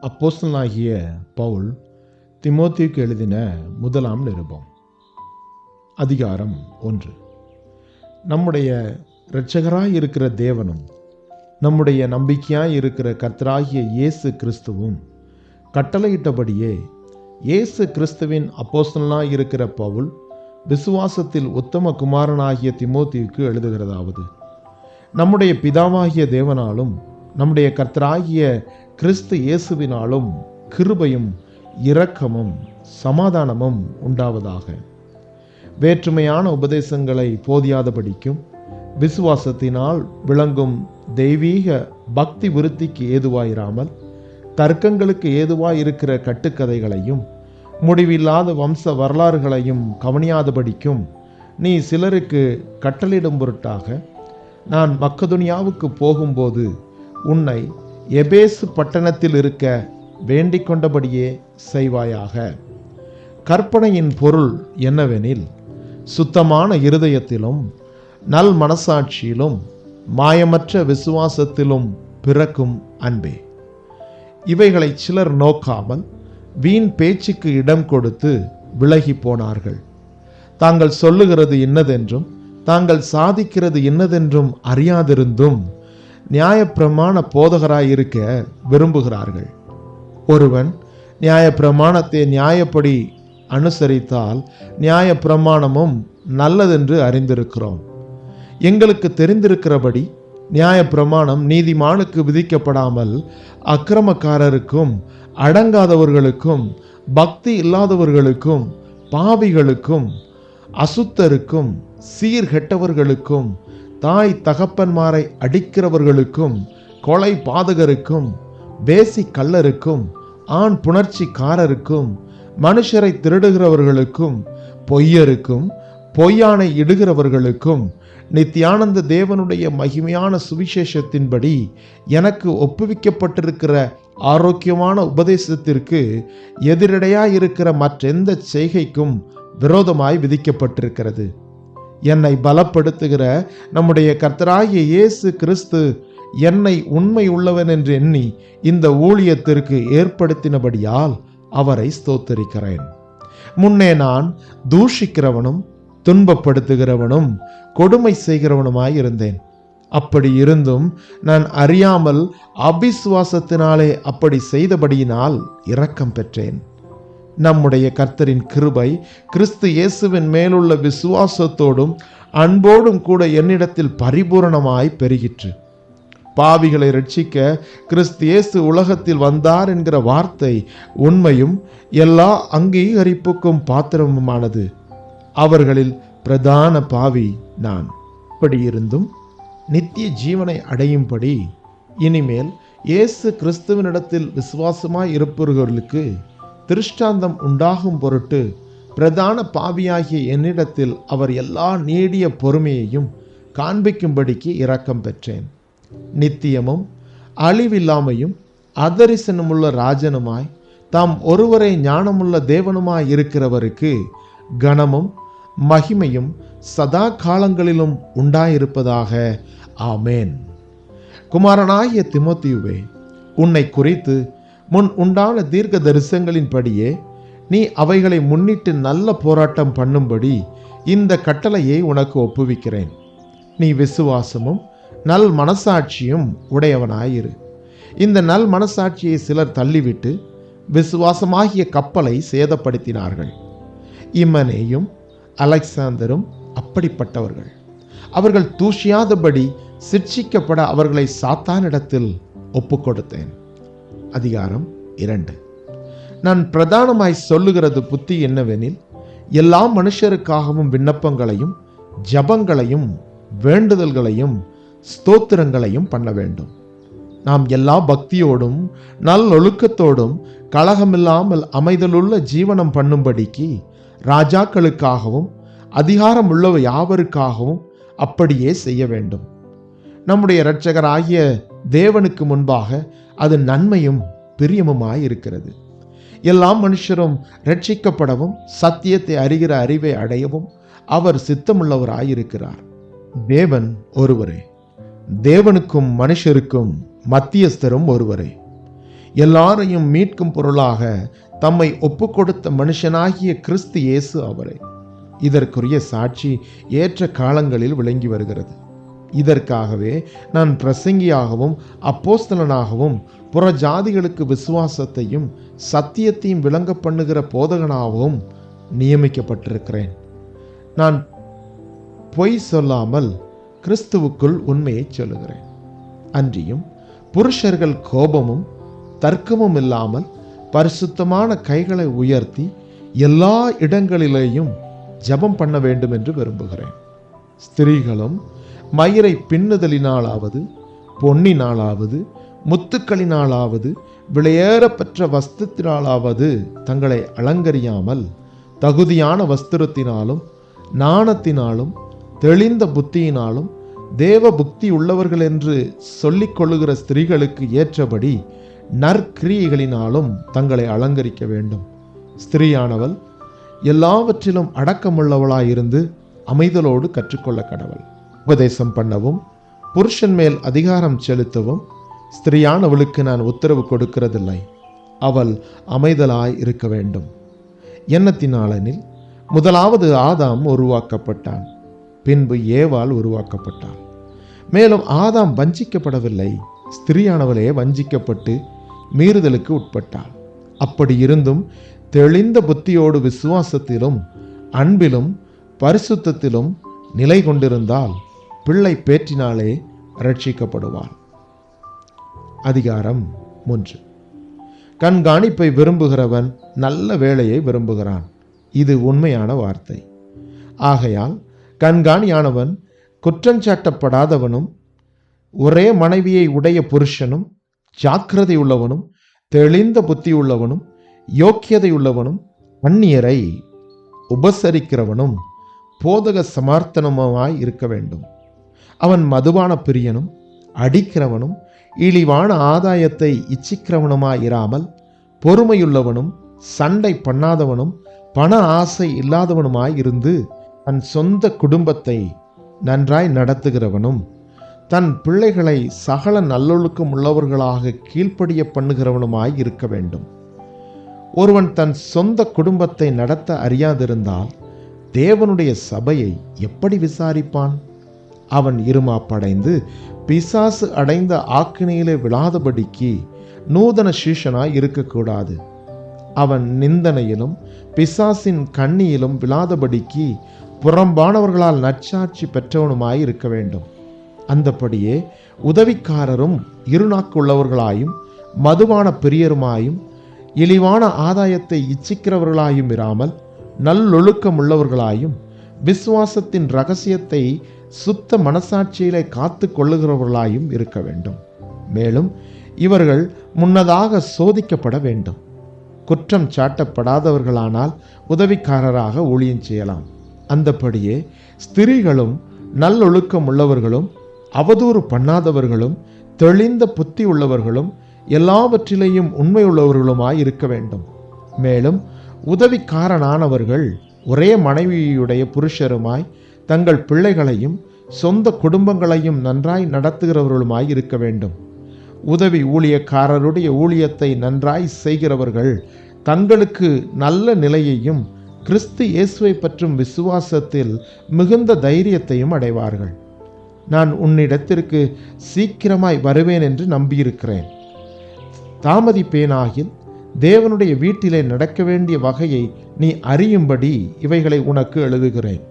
அப்போஸ்தலனாகிய பவுல் தீமோத்தேயுக்கு எழுதின முதலாம் நிருபம். அதிகாரம் 1. நம்முடைய இரட்சகராய் இருக்கிற தேவனும் நம்முடைய நம்பிக்கையாய் இருக்கிற கர்த்தராகிய இயேசு கிறிஸ்துவும் கட்டளையிட்டபடியே இயேசு கிறிஸ்துவின் அப்போஸ்தலனாய் இருக்கிற பவுல் விசுவாசத்தில் உத்தம குமாரனாகிய தீமோத்தேயுக்கு எழுதுகிறதாவது: நம்முடைய பிதாவாகிய தேவனாலும் நம்முடைய கர்த்தராகிய கிறிஸ்து இயேசுவினாலும் கிருபையும் இரக்கமும் சமாதானமும் உண்டாவதாக. வேற்றுமையான உபதேசங்களை போதியாதபடிக்கும் விசுவாசத்தினால் விளங்கும் தெய்வீக பக்தி விருத்திக்கு ஏதுவாயிராமல் தர்க்கங்களுக்கு ஏதுவாயிருக்கிற கட்டுக்கதைகளையும் முடிவில்லாத வம்ச வரலாறுகளையும் கவனியாதபடிக்கும் நீ சிலருக்கு கட்டளையிடும் பொருட்டாக நான் மக்கதுனியாவுக்கு போகும்போது உன்னை எபேசு பட்டணத்தில் இருக்க வேண்டிக் கொண்டபடியே செய்வாயாக. கற்பனையின் பொருள் என்னவெனில், சுத்தமான இருதயத்திலும் நல் மனசாட்சியிலும் மாயமற்ற விசுவாசத்திலும் பிறக்கும் அன்பே. இவைகளை சிலர் நோக்காமல் வீண் பேச்சுக்கு இடம் கொடுத்து விலகி போனார்கள். தாங்கள் சொல்லுகிறது இன்னதென்றும் தாங்கள் சாதிக்கிறது இன்னதென்றும் அறியாதிருந்தும் நியாயப்பிரமாண போதகராயிருக்க விரும்புகிறார்கள். ஒருவன் நியாயப்பிரமாணத்தை நியாயப்படி அனுசரித்தால் நியாயப்பிரமாணமும் நல்லதென்று அறிந்திருக்கிறோம். எங்களுக்கு தெரிந்திருக்கிறபடி நியாயப்பிரமாணம் நீதிமானுக்கு விதிக்கப்படாமல் அக்கிரமக்காரருக்கும் அடங்காதவர்களுக்கும் பக்தி இல்லாதவர்களுக்கும் பாவிகளுக்கும் அசுத்தருக்கும் சீர்கெட்டவர்களுக்கும் தாய் தகப்பன்மாரை அடிக்கிறவர்களுக்கும் கொலை பாதகருக்கும் வேசி கள்ளருக்கும் ஆண் புணர்ச்சிக்காரருக்கும் மனுஷரை திருடுகிறவர்களுக்கும் பொய்யருக்கும் பொய்யானை இடுகிறவர்களுக்கும் நித்தியானந்த தேவனுடைய மகிமையான சுவிசேஷத்தின்படி எனக்கு ஒப்புவிக்கப்பட்டிருக்கிற ஆரோக்கியமான உபதேசத்திற்கு எதிரடையாயிருக்கிற மற்றெந்த செய்கைக்கும் விரோதமாய் விதிக்கப்பட்டிருக்கிறது. என்னை பலப்படுத்துகிற நம்முடைய கர்த்தராகிய இயேசு கிறிஸ்து என்னை உண்மை உள்ளவன் என்று எண்ணி இந்த ஊழியத்திற்கு ஏற்படுத்தினபடியால் அவரை ஸ்தோத்தரிக்கிறேன். முன்னே நான் தூஷிக்கிறவனும் துன்பப்படுத்துகிறவனும் கொடுமை செய்கிறவனுமாய் இருந்தேன். அப்படி இருந்தும் நான் அறியாமல் அபிசுவாசத்தினாலே அப்படி செய்தபடியினால் இரக்கம் பெற்றேன். நம்முடைய கர்த்தரின் கிருபை கிறிஸ்து இயேசுவின் மேலுள்ள விசுவாசத்தோடும் அன்போடும் கூட என்னிடத்தில் பரிபூரணமாய் பெருகிற்று. பாவிகளை ரட்சிக்க கிறிஸ்து இயேசு உலகத்தில் வந்தார் என்கிற வார்த்தை உண்மையும் எல்லா அங்கீகரிப்புக்கும் பாத்திரமுமானது. அவர்களில் பிரதான பாவி நான். இப்படி இருந்தும் நித்திய ஜீவனை அடையும்படி இனிமேல் இயேசு கிறிஸ்துவனிடத்தில் விசுவாசமாய் இருப்பவர்களுக்கு திருஷ்டாந்தம் உண்டாகும் பொருட்டு பிரதான பாவியாகிய என்னிடத்தில் அவர் எல்லா நீடிய பொறுமையையும் காண்பிக்கும்படிக்கு இரக்கம் பெற்றேன். நித்தியமும் அழிவில்லாமையும் அதரிசனமுள்ள ராஜனுமாய் தாம் ஒருவரை ஞானமுள்ள தேவனுமாய் இருக்கிறவருக்கு கனமும் மகிமையும் சதா காலங்களிலும் உண்டாயிருப்பதாக. ஆமேன். குமாரனாகிய தீமோத்தேயுவே, உன்னை குறித்து முன் உண்டான தீர்க்க தரிசனங்களின்படியே நீ அவைகளை முன்னிட்டு நல்ல போராட்டம் பண்ணும்படி இந்த கட்டளையை உனக்கு ஒப்புவிக்கிறேன். நீ விசுவாசமும் நல் மனசாட்சியும் உடையவனாயிரு. இந்த நல் மனசாட்சியை சிலர் தள்ளிவிட்டு விசுவாசமாகிய கப்பலை சேதப்படுத்தினார்கள். இமனேயும் அலெக்சாந்தரும் அப்படிப்பட்டவர்கள். அவர்கள் தூஷியாதபடி சிட்சிக்கப்பட அவர்களை சாத்தானிடத்தில் ஒப்புக்கொடுத்தேன். அதிகாரம் 2. நான் பிரதானமாய் சொல்லுகிறது புத்தி என்னவெனில், எல்லா மனுஷருக்காகவும் விண்ணப்பங்களையும் ஜபங்களையும் வேண்டுதல்களையும் ஸ்தோத்திரங்களையும் பண்ண வேண்டும். நாம் எல்லா பக்தியோடும் நல்லொழுக்கத்தோடும் கலகமில்லாமல் அமைதலுள்ள ஜீவனம் பண்ணும்படிக்கு ராஜாக்களுக்காகவும் அதிகாரம் உள்ள யாவருக்காகவும் அப்படியே செய்ய வேண்டும். நம்முடைய இரட்சகராகிய தேவனுக்கு முன்பாக அது நன்மையும் பிரியமுமாய் இருக்கிறது. எல்லா மனுஷரும் ரட்சிக்கப்படவும் சத்தியத்தை அறிகிற அறிவை அடையவும் அவர் சித்தமுள்ளவராயிருக்கிறார். தேவன் ஒருவரே, தேவனுக்கும் மனுஷருக்கும் மத்தியஸ்தரும் ஒருவரே. எல்லாரையும் மீட்கும் பொருளாக தம்மை ஒப்புக்கொடுத்த மனுஷனாகிய கிறிஸ்து இயேசு அவரே. இதற்குரிய சாட்சி ஏற்ற காலங்களில் விளங்கி வருகிறது. இதற்காகவே நான் பிரசங்கியாகவும் அப்போஸ்தலனாகவும் புற ஜாதிகளுக்கு விசுவாசத்தையும் சத்தியத்தையும் விளங்க பண்ணுகிற போதகனாகவும் நியமிக்கப்பட்டிருக்கிறேன். நான் பொய் சொல்லாமல் கிறிஸ்துவுக்குள் உண்மையை சொல்லுகிறேன். அன்றியும் புருஷர்கள் கோபமும் தர்க்கமும் இல்லாமல் பரிசுத்தமான கைகளை உயர்த்தி எல்லா இடங்களிலேயும் ஜெபம் பண்ண வேண்டும் என்று விரும்புகிறேன். ஸ்திரீகளும் மயிரை பின்னுதலினாலாவது பொன்னினாலாவது முத்துக்களினாலாவது விலையேறப்பெற்ற வஸ்திரத்தினாலாவது தங்களை அலங்கரியாமல் தகுதியான வஸ்திரத்தினாலும் நாணத்தினாலும் தெளிந்த புத்தியினாலும் தேவ புக்தி உள்ளவர்கள் என்று சொல்லிக் கொள்ளுகிற ஸ்திரீகளுக்கு ஏற்றபடி நற்கிரியைகளினாலும் தங்களை அலங்கரிக்க வேண்டும். ஸ்திரீயானவள் எல்லாவற்றிலும் அடக்கமுள்ளவளாயிருந்து அமைதலோடு கற்றுக்கொள்ள கடவள். உபதேசம் பண்ணவும் புருஷன் மேல் அதிகாரம் செலுத்தவும் ஸ்திரீயானவளுக்கு நான் உத்தரவு கொடுக்கிறதில்லை. அவள் அமைதலாய் இருக்க வேண்டும். எண்ணத்தினாலெனில் முதலாவது ஆதாம் உருவாக்கப்பட்டான், பின்பு ஏவாள் உருவாக்கப்பட்டாள். மேலும் ஆதாம் வஞ்சிக்கப்படவில்லை, ஸ்திரீயானவளே வஞ்சிக்கப்பட்டு மீறுதலுக்கு உட்பட்டாள். அப்படி இருந்தும் தெளிந்த புத்தியோடு விசுவாசத்திலும் அன்பிலும் பரிசுத்தத்திலும் நிலை கொண்டிருந்தால் பிள்ளை பேற்றினாலே ரட்சிக்கப்படுவாள். அதிகாரம் 3. கண்காணிப்பை விரும்புகிறவன் நல்ல வேலையை விரும்புகிறான். இது உண்மையான வார்த்தை. ஆகையால் கண்காணியானவன் குற்றஞ்சாட்டப்படாதவனும் ஒரே மனைவியை உடைய புருஷனும் ஜாக்கிரதையுள்ளவனும் தெளிந்த புத்தியுள்ளவனும் யோக்கியதையுள்ளவனும் அந்நியரை உபசரிக்கிறவனும் போதக சமார்த்தனமாய் இருக்க வேண்டும். அவன் மதுபான பிரியனும் அடிக்கிறவனும் இழிவான ஆதாயத்தை இச்சிக்கிறவனுமாயிராமல் பொறுமையுள்ளவனும் சண்டை பண்ணாதவனும் பண ஆசை இல்லாதவனுமாய் இருந்து தன் சொந்த குடும்பத்தை நன்றாய் நடத்துகிறவனும் தன் பிள்ளைகளை சகல நல்லொழுக்கம் உள்ளவர்களாக கீழ்ப்படிய பண்ணுகிறவனுமாய் இருக்க வேண்டும். ஒருவன் தன் சொந்த குடும்பத்தை நடத்த அறியாதிருந்தால் தேவனுடைய சபையை எப்படி விசாரிப்பான்? அவன் இருமாப்படைந்து பிசாசு அடைந்த ஆக்கினையிலே விழாதபடிக்கு நூதன சீஷனாய் இருக்கக்கூடாது. அவன் நிந்தனையிலும் பிசாசின் கண்ணியிலும் விழாதபடிக்கு புறம்பானவர்களால் நற்சாட்சி பெற்றவனுமாய் இருக்க வேண்டும். அந்தபடியே உதவிக்காரரும் இருநாக்குள்ளவர்களாயும் மதுபான பிரியருமாயும் இழிவான ஆதாயத்தை இச்சிக்கிறவர்களாயும் இராமல் நல்லொழுக்கம் உள்ளவர்களாயும் விசுவாசத்தின் இரகசியத்தை சுத்த மனசாட்சியிலே காத்து கொள்ளுகிறவர்களாயும் இருக்க வேண்டும். மேலும் இவர்கள் முன்னதாக சோதிக்கப்பட வேண்டும். குற்றம் சாட்டப்படாதவர்களானால் உதவிக்காரராக ஊழியம் செய்யலாம். அந்தபடியே ஸ்திரீகளும் நல்லொழுக்கம் உள்ளவர்களும் அவதூறு பண்ணாதவர்களும் தெளிந்த புத்தி உள்ளவர்களும் எல்லாவற்றிலேயும் உண்மை உள்ளவர்களுமாய் இருக்க வேண்டும். மேலும் உதவிக்காரனானவர்கள் ஒரே மனைவியுடைய புருஷருமாய் தங்கள் பிள்ளைகளையும் சொந்த குடும்பங்களையும் நன்றாய் நடத்துகிறவர்களுமாய் இருக்க வேண்டும். உதவி ஊழியக்காரருடைய ஊழியத்தை நன்றாய் செய்கிறவர்கள் தங்களுக்கு நல்ல நிலையையும் கிறிஸ்து இயேசுவை பற்றும் விசுவாசத்தில் மிகுந்த தைரியத்தையும் அடைவார்கள். நான் உன்னிடத்திற்கு சீக்கிரமாய் வருவேன் என்று நம்பியிருக்கிறேன். தாமதிப்பேனாகில் தேவனுடைய வீட்டிலே நடக்க வேண்டிய வகையை நீ அறியும்படி இவைகளை உனக்கு எழுதுகிறேன்.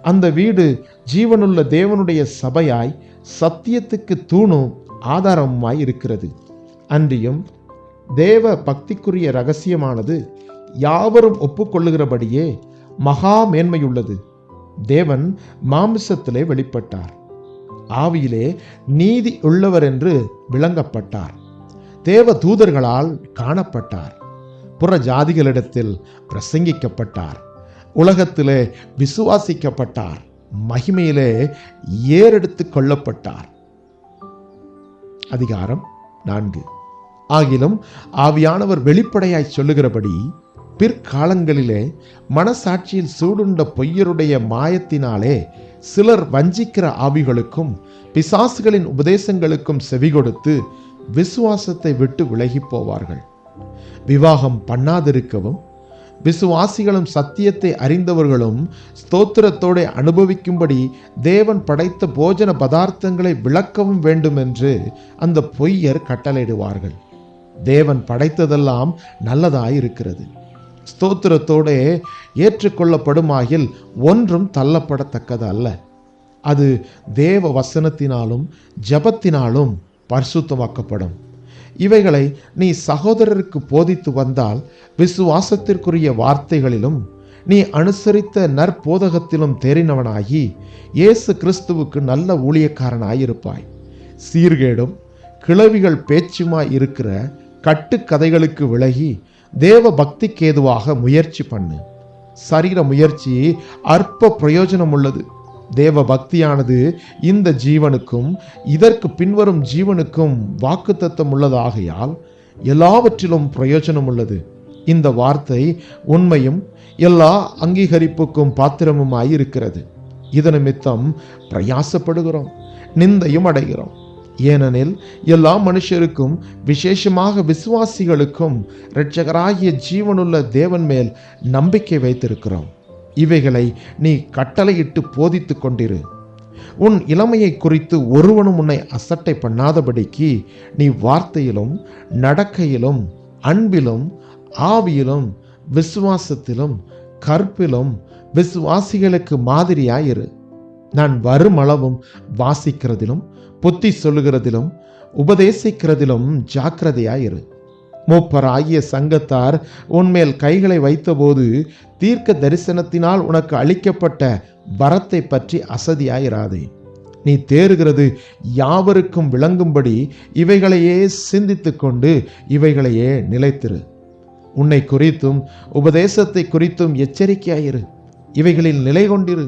அந்த வீடு ஜீவனுள்ள தேவனுடைய சபையாய் சத்தியத்துக்கு தூணும் ஆதாரமாய் இருக்கிறது. அன்றியும் தேவ பக்திக்குரிய இரகசியமானது யாவரும் ஒப்புக்கொள்ளுகிறபடியே மகா மேன்மையுள்ளது. தேவன் மாமிசத்திலே வெளிப்பட்டார், ஆவியிலே நீதி உள்ளவர் என்று விளங்கப்பட்டார், தேவ தூதர்களால் காணப்பட்டார், புற ஜாதிகளிடத்தில் பிரசங்கிக்கப்பட்டார், உலகத்திலே விசுவாசிக்கப்பட்டார், மகிமையிலே ஏறெடுத்து கொள்ளப்பட்டார். அதிகாரம் 4. ஆகிலும் ஆவியானவர் வெளிப்படையாய் சொல்லுகிறபடி பிற்காலங்களிலே மனசாட்சியில் சூடுண்ட பொய்யருடைய மாயத்தினாலே சிலர் வஞ்சிக்கிற ஆவிகளுக்கும் பிசாசுகளின் உபதேசங்களுக்கும் செவி கொடுத்து விசுவாசத்தை விட்டு விலகி போவார்கள். விவாகம் பண்ணாதிருக்கவும் விசுவாசிகளும் சத்தியத்தை அறிந்தவர்களும் ஸ்தோத்திரத்தோடு அனுபவிக்கும்படி தேவன் படைத்த போஜன பதார்த்தங்களை விளக்கவும் வேண்டும் என்று அந்த பொய்யர் கட்டளையிடுவார்கள். தேவன் படைத்ததெல்லாம் நல்லதாயிருக்கிறது, ஸ்தோத்திரத்தோடு ஏற்றுக்கொள்ளப்படுமாகில் ஒன்றும் தள்ளப்படத்தக்கது அல்ல. அது தேவ வசனத்தினாலும் ஜபத்தினாலும் பரிசுத்தமாக்கப்படும். இவைகளை நீ சகோதரருக்கு போதித்து வந்தால் விசுவாசத்திற்குரிய வார்த்தைகளிலும் நீ அனுசரித்த நற்போதகத்திலும் தேறினவனாகி இயேசு கிறிஸ்துவுக்கு நல்ல ஊழியக்காரனாயிருப்பாய். சீர்கேடும் கிளவிகள் பேச்சுமாய் இருக்கிற கட்டுக்கதைகளுக்கு விலகி தேவ பக்திக்கேதுவாக முயற்சி பண்ணு. சரீர முயற்சி அற்ப பிரயோஜனம் உள்ளது. தேவ பக்தியானது இந்த ஜீவனுக்கும் இதற்கு பின்வரும் ஜீவனுக்கும் வாக்குத்தத்தம் உள்ளதாகையால் எல்லாவற்றிலும் பிரயோஜனம் உள்ளது. இந்த வார்த்தை உண்மையும் எல்லா அங்கீகரிப்புக்கும் பாத்திரமுமாயிருக்கிறது. இது நிமித்தம் பிரயாசப்படுகிறோம், நிந்தையும் அடைகிறோம். ஏனெனில் எல்லா மனுஷருக்கும் விசேஷமாக விசுவாசிகளுக்கும் இரட்சகராகிய ஜீவனுள்ள தேவன் மேல் நம்பிக்கை வைத்திருக்கிறோம். இவைகளை நீ கட்டளையிட்டு போதித்து கொண்டிரு. உன் இளமையை குறித்து ஒருவனும் உன்னை அசட்டை பண்ணாதபடிக்கு நீ வார்த்தையிலும் நடக்கையிலும் அன்பிலும் ஆவியிலும் விசுவாசத்திலும் கற்பிலும் விசுவாசிகளுக்கு மாதிரியாயிரு. நான் வருமளவும் வாசிக்கிறதிலும் புத்தி சொல்லுகிறதிலும் உபதேசிக்கிறதிலும் ஜாக்கிரதையாயிரு. மூப்பராகிய சங்கத்தார் உன்மேல் கைகளை வைத்தபோது தீர்க்க தரிசனத்தினால் உனக்கு அளிக்கப்பட்ட வரத்தை பற்றி அசதியாயிராதே. நீ தேறுகிறது யாவருக்கும் விளங்கும்படி இவைகளையே சிந்தித்து கொண்டு இவைகளையே நிலைத்திரு. உன்னை குறித்தும் உபதேசத்தை குறித்தும் எச்சரிக்கையாயிரு. இவைகளில் நிலை கொண்டிரு.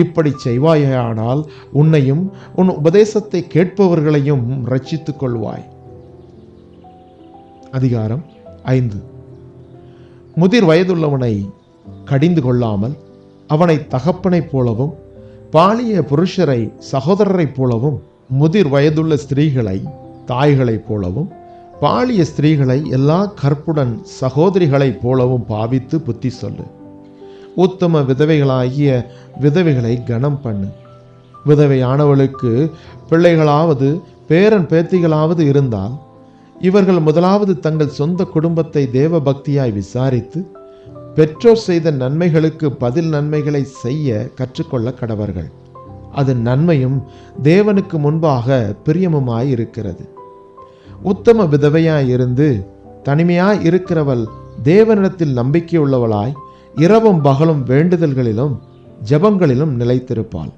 இப்படி செய்வாயானால் உன்னையும் உன் உபதேசத்தை கேட்பவர்களையும் ரட்சித்துக் கொள்வாய். அதிகாரம் 5. முதிர் வயதுள்ளவனை கடிந்து கொள்ளாமல் அவனை தகப்பனைப் போலவும் பாலிய புருஷரை சகோதரரைப் போலவும் முதிர் வயதுள்ள ஸ்திரீகளை தாய்களைப் போலவும் பாலிய ஸ்திரீகளை எல்லா கற்புடன் சகோதரிகளைப் போலவும் பாவித்து புத்தி சொல்லு. உத்தம விதவைகளாகிய விதவைகளை கனம் பண்ணு. விதவையானவளுக்கு பிள்ளைகளாவது பேரன் பேத்திகளாவது இருந்தால் இவர்கள் முதலாவது தங்கள் சொந்த குடும்பத்தை தேவ பக்தியாய் விசாரித்து பெற்றோர் செய்த நன்மைகளுக்கு பதில் நன்மைகளை செய்ய கற்றுக்கொள்ள கடவர்கள். அது நன்மையும் தேவனுக்கு முன்பாக பிரியமுமாய் இருக்கிறது. உத்தம விதவையாய் இருந்து தனிமையாய் இருக்கிறவள் தேவனிடத்தில் நம்பிக்கையுள்ளவளாய் இரவும் பகலும் வேண்டுதல்களிலும் ஜபங்களிலும் நிலைத்திருப்பாள்.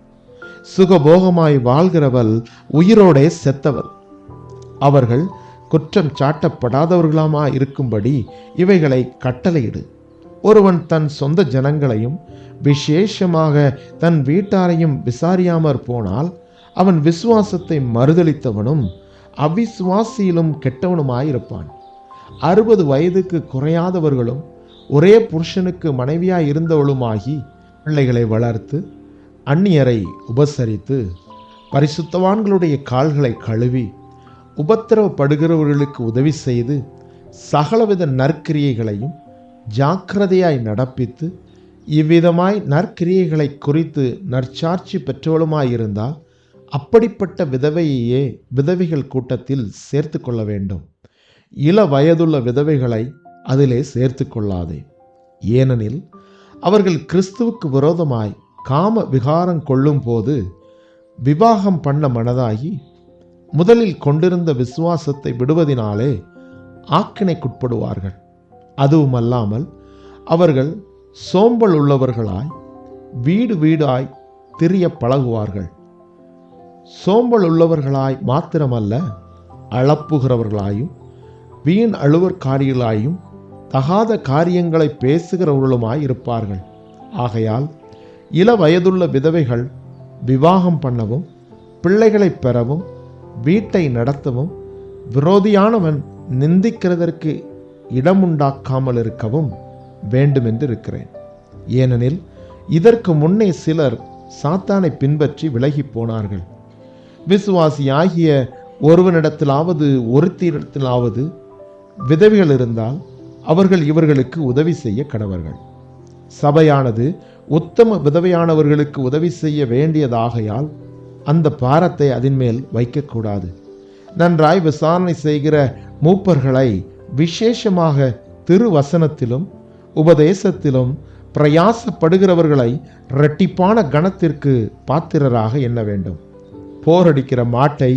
சுகபோகமாய் வாழ்கிறவள் உயிரோடே செத்தவள். அவர்கள் குற்றம் சாட்டப்படாதவர்களாமா இருக்கும்படி இவைகளை கட்டளையிடு. ஒருவன் தன் சொந்த ஜனங்களையும் விசேஷமாக தன் வீட்டாரையும் விசாரியாமற் போனால் அவன் விசுவாசத்தை மறுதலித்தவனும் அவிசுவாசியிலும் கெட்டவனுமாயிருப்பான். 60 வயதுக்கு குறையாதவர்களும் ஒரே புருஷனுக்கு மனைவியாய் இருந்தவளுமாகி பிள்ளைகளை வளர்த்து அந்நியரை உபசரித்து பரிசுத்தவான்களுடைய கால்களை கழுவி உபத்திரவப்படுகிறவர்களுக்கு உதவி செய்து சகலவித நற்கிரியைகளையும் ஜாக்கிரதையாய் நடப்பித்து இவ்விதமாய் நற்கிரியைகளை குறித்து நற்சாட்சி பெற்றவளுமாயிருந்தால் அப்படிப்பட்ட விதவையையே விதவைகள் கூட்டத்தில் சேர்த்து கொள்ள வேண்டும். இள வயதுள்ள விதவைகளை அதிலே சேர்த்து கொள்ளாதே. ஏனெனில் அவர்கள் கிறிஸ்துவுக்கு விரோதமாய் காம விகாரம் கொள்ளும் போது விவாகம் பண்ண மனதாகி முதலில் கொண்டிருந்த விசுவாசத்தை விடுவதினாலே ஆக்கினைக்குட்படுவார்கள். அதுவுமல்லாமல் அவர்கள் சோம்பல் உள்ளவர்களாய் வீடு வீடாய் திரிய பழகுவார்கள். சோம்பல் உள்ளவர்களாய் மாத்திரமல்ல, அளப்புகிறவர்களாயும் வீண் அழுவற்காரிகளாயும் தகாத காரியங்களை பேசுகிறவர்களுமாய் இருப்பார்கள். ஆகையால் இள வயதுள்ள விதவைகள் விவாகம் பண்ணவும் பிள்ளைகளை பெறவும் வீட்டை நடத்தவும் விரோதியானவன் நிந்திக்கிறதற்கு இடமுண்டாக்காமல் இருக்கவும் வேண்டுமென்று இருக்கிறேன். ஏனெனில் இதற்கு முன்னே சிலர் சாத்தானை பின்பற்றி விலகி போனார்கள். விசுவாசியாகிய ஒருவனிடத்திலாவது ஒருத்தியிடத்திலாவது விதவைகள் இருந்தால் அவர்கள் இவர்களுக்கு உதவி செய்ய கடவர்கள். சபையானது உத்தம விதவையானவர்களுக்கு உதவி செய்ய வேண்டியதாகையால் அந்த பாரத்தை அதன் மேல் வைக்கக்கூடாது. நன்றாய் விசாரணை செய்கிற மூப்பர்களை விசேஷமாக திருவசனத்திலும் உபதேசத்திலும் பிரயாசப்படுகிறவர்களை இரட்டிப்பான கணத்திற்கு பாத்திரராக எண்ண வேண்டும். போரடிக்கிற மாட்டை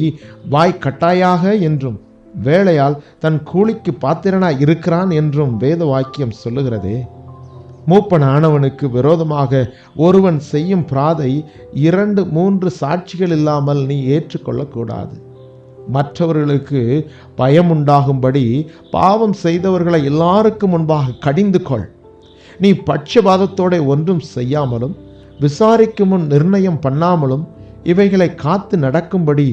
வாய் கட்டாயாக என்றும் வேளையால் தன் கூலிக்கு பாத்திரனாய் இருக்கிறான் என்றும் வேத வாக்கியம் சொல்லுகிறதே. மூப்பனானவனுக்கு விரோதமாக ஒருவன் செய்யும் பிராதை 2-3 சாட்சிகள் இல்லாமல் நீ ஏற்றுக்கொள்ளக்கூடாது. மற்றவர்களுக்கு பயமுண்டாகும்படி பாவம் செய்தவர்களை எல்லாருக்கும் முன்பாக கடிந்து கொள். நீ பட்சபாதத்தோட ஒன்றும் செய்யாமலும் விசாரிக்கும் முன் நிர்ணயம் பண்ணாமலும் இவைகளை காத்து நடக்கும்படி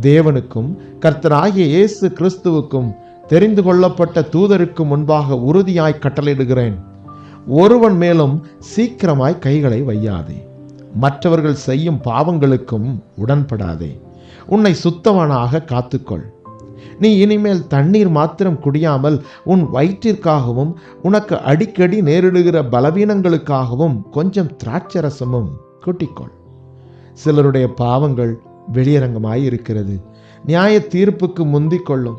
தேவனுக்கும் கர்த்தராகிய இயேசு கிறிஸ்துவுக்கும் தெரிந்து கொள்ளப்பட்ட தூதருக்கு முன்பாக உறுதியாய் கட்டளையிடுகிறேன். ஒருவன் மேலும் சீக்கிரமாய் கைகளை வையாதே. மற்றவர்கள் செய்யும் பாவங்களுக்கும் உடன்படாதே. உன்னை சுத்தவானாக காத்துக்கொள். நீ இனிமேல் தண்ணீர் மாத்திரம் குடியாமல் உன் வயிற்றிற்காகவும் உனக்கு அடிக்கடி நேரிடுகிற பலவீனங்களுக்காகவும் கொஞ்சம் திராட்சரசமும் கூட்டிக்கொள். சிலருடைய பாவங்கள் வெளியரங்கமாய் இருக்கிறது, நியாய தீர்ப்புக்கு முந்திக் கொள்ளும்.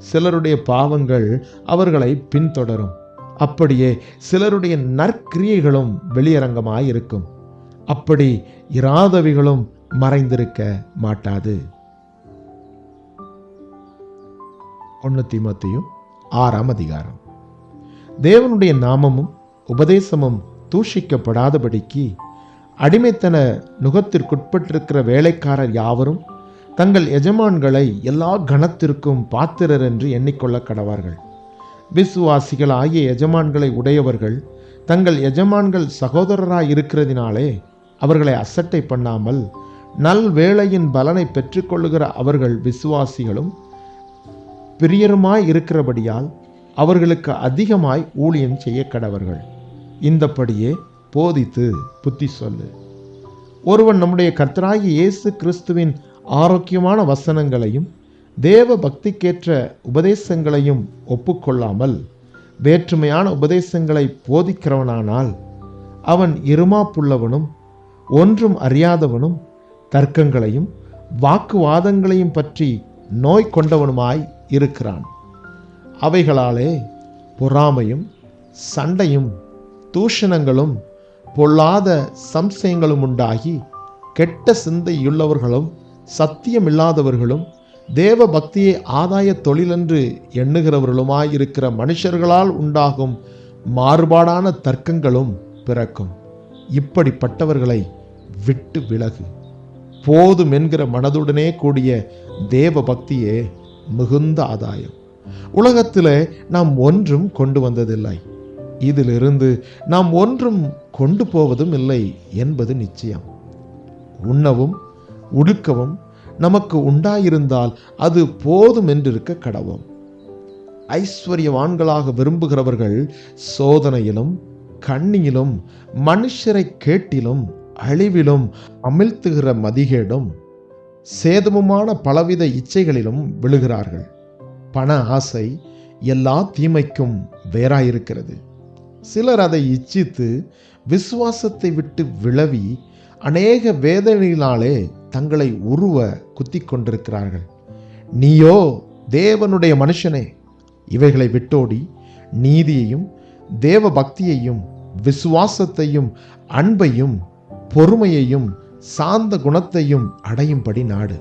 சிலருடைய பாவங்கள் அவர்களை பின்தொடரும். அப்படியே சிலருடைய நற்கிரியைகளும் வெளியரங்கமாயிருக்கும். அப்படி இராதவைகளும் மறைந்திருக்க மாட்டாது. 1 தீமோத்தேயு 6ஆம் அதிகாரம். தேவனுடைய நாமமும் உபதேசமும் தூஷிக்கப்படாதபடிக்கு அடிமைத்தன நுகத்திற்குட்பட்டிருக்கிற வேலைக்காரர் யாவரும் தங்கள் எஜமான்களை எல்லா கணத்திற்கும் பாத்திரர் என்று எண்ணிக்கொள்ள கடவார்கள். விசுவாசிகள் ஆகிய எஜமான்களை உடையவர்கள் தங்கள் எஜமான்கள் சகோதரராய் இருக்கிறதினாலே அவர்களை அசட்டை பண்ணாமல் நல் வேளையின் பலனை பெற்றுக்கொள்ளுகிற அவர்கள் விசுவாசிகளும் பிரியருமாய் இருக்கிறபடியால் அவர்களுக்கு அதிகமாய் ஊழியம் செய்ய கடவர்கள். இந்தப்படியே போதித்து புத்தி சொல்லு. ஒருவன் நம்முடைய கர்த்தராகிய இயேசு கிறிஸ்துவின் ஆரோக்கியமான வசனங்களையும் தேவ பக்திக்கேற்ற உபதேசங்களையும் ஒப்புக்கொள்ளாமல் வேற்றுமையான உபதேசங்களை போதிக்கிறவனானால் அவன் இருமாப்புள்ளவனும் ஒன்றும் அறியாதவனும் தர்க்கங்களையும் வாக்குவாதங்களையும் பற்றி நோய் கொண்டவனுமாய் இருக்கிறான். அவைகளாலே பொறாமையும் சண்டையும் தூஷணங்களும் பொல்லாத சம்சயங்களும் உண்டாகி கெட்ட சிந்தையுள்ளவர்களும் சத்தியமில்லாதவர்களும் தேவ பக்தியை ஆதாய தொழிலென்று எண்ணுகிறவர்களுமாயிருக்கிற மனுஷர்களால் உண்டாகும் மாறுபாடான தர்க்கங்களும் பிறக்கும். இப்படிப்பட்டவர்களை விட்டு விலகு. போதும் என்கிற மனதுடனே கூடிய தேவ பக்தியே மிகுந்த ஆதாயம். உலகத்திலே நாம் ஒன்றும் கொண்டு வந்ததில்லை, இதிலிருந்து நாம் ஒன்றும் கொண்டு போவதும் இல்லை என்பது நிச்சயம். உண்ணவும் உடுக்கவும் நமக்கு உண்டாயிருந்தால் அது போதும் என்றிருக்க கடவோம். ஐஸ்வர்யவான்களாக விரும்புகிறவர்கள் சோதனையிலும் கண்ணியிலும் மனுஷரை கேட்டிலும் அழிவிலும் அமிழ்த்துகிற மதிகேடும் சேதமுமான பலவித இச்சைகளிலும் விழுகிறார்கள். பண ஆசை எல்லா தீமைக்கும் வேறாயிருக்கிறது. சிலர் அதை இச்சித்து விசுவாசத்தை விட்டு விலவி அநேக வேதனையினாலே தங்களை உருவ குத்தி கொண்டிருக்கிறார்கள். நீயோ தேவனுடைய மனுஷனே, இவைகளை விட்டோடி நீதியையும் தேவ பக்தியையும் விசுவாசத்தையும் அன்பையும் பொறுமையையும் சாந்த குணத்தையும் அடையும்படி நாடு.